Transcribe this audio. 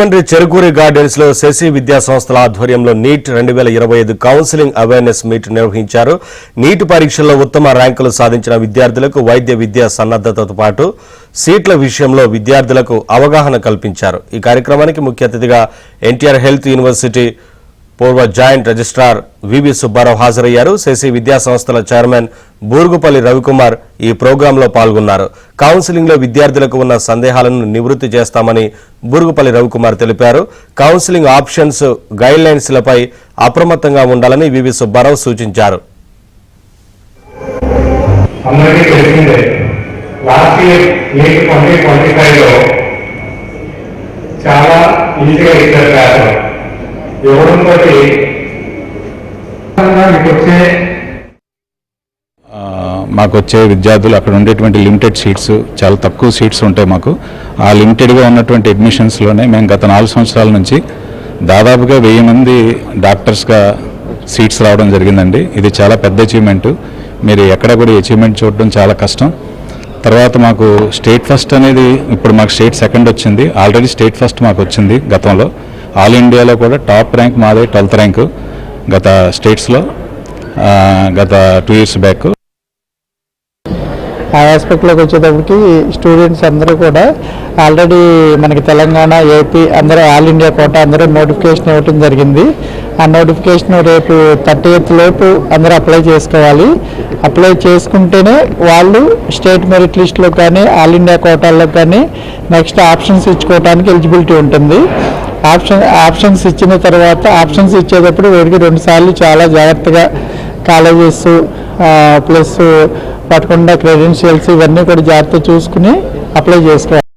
మంత్రి చెరుకూరి గార్డెన్స్ లో శశి విద్యా సంస్థల ఆధ్వర్యంలో నీట్ 2025 కౌన్సిలింగ్ అవేర్నెస్ మీట్ నిర్వహించారు. నీట్ పరీక్షల్లో ఉత్తమ ర్యాంకులు సాధించిన విద్యార్థులకు వైద్య విద్యా సన్నద్ధతతో పాటు సీట్ల విషయంలో విద్యార్థులకు అవగాహన కల్పించారు. ఈ కార్యక్రమానికి ముఖ్య అతిథిగా ఎన్టీఆర్ హెల్త్ యూనివర్సిటీ పూర్వ జాయింట్ రిజిస్ట్రార్ వివి సుబ్బారావు హాజరయ్యారు. శశి విద్యా సంస్థల చైర్మన్ బూరుగుపల్లి రవికుమార్ ఈ ప్రోగ్రాంలో పాల్గొన్నారు. కౌన్సిలింగ్ లో విద్యార్థులకు ఉన్న సందేహాలను నివృత్తి చేస్తామని బూరుగుపల్లి రవికుమార్ తెలిపారు. కౌన్సిలింగ్ ఆప్షన్స్ గైడ్ లైన్స్ లపై అప్రమత్తంగా ఉండాలని వివి సుబ్బారావు సూచించారు. మాకు వచ్చే విద్యార్థులు అక్కడ ఉండేటువంటి లిమిటెడ్ సీట్స్ చాలా తక్కువ సీట్స్ ఉంటాయి. మాకు ఆ లిమిటెడ్గా ఉన్నటువంటి అడ్మిషన్స్లోనే మేము గత 4 సంవత్సరాల నుంచి దాదాపుగా 1000 మంది డాక్టర్స్గా సీట్స్ రావడం జరిగిందండి. ఇది చాలా పెద్ద అచీవ్మెంట్. మీరు ఎక్కడ కూడా అచీవ్మెంట్ చూడడం చాలా కష్టం. తర్వాత మాకు స్టేట్ ఫస్ట్ అనేది ఇప్పుడు మాకు స్టేట్ సెకండ్ వచ్చింది. ఆల్రెడీ స్టేట్ ఫస్ట్ మాకు వచ్చింది గతంలో. ఆల్ ఇండియాలో కూడా టాప్ ర్యాంక్ మాదే 12th ర్యాంకు గత స్టేట్స్లో గత 2 years బ్యాక్. ఆ ఆస్పెక్ట్లోకి వచ్చేటప్పటికి స్టూడెంట్స్ అందరూ కూడా ఆల్రెడీ మనకి తెలంగాణ, ఏపీ అందరూ ఆల్ ఇండియా కోటా అందరూ నోటిఫికేషన్ ఇవ్వడం జరిగింది. ఆ నోటిఫికేషన్ రేపు 30th లోపు అందరూ అప్లై చేసుకోవాలి. అప్లై చేసుకుంటేనే వాళ్ళు స్టేట్ మెరిట్ లిస్ట్లో కానీ ఆల్ ఇండియా కోటాల్లో కానీ నెక్స్ట్ ఆప్షన్స్ ఇచ్చుకోవడానికి ఎలిజిబిలిటీ ఉంటుంది. ఆప్షన్స్ ఇచ్చిన తర్వాత ఆప్షన్స్ ఇచ్చేటప్పుడు వీరికి 2 సార్లు చాలా జాగ్రత్తగా కాలేజెస్ ప్లస్ పట్టకుండా క్రెడెన్షియల్స్ ఇవన్నీ కూడా జాగ్రత్త చూసుకుని అప్లై చేసుకోవాలి.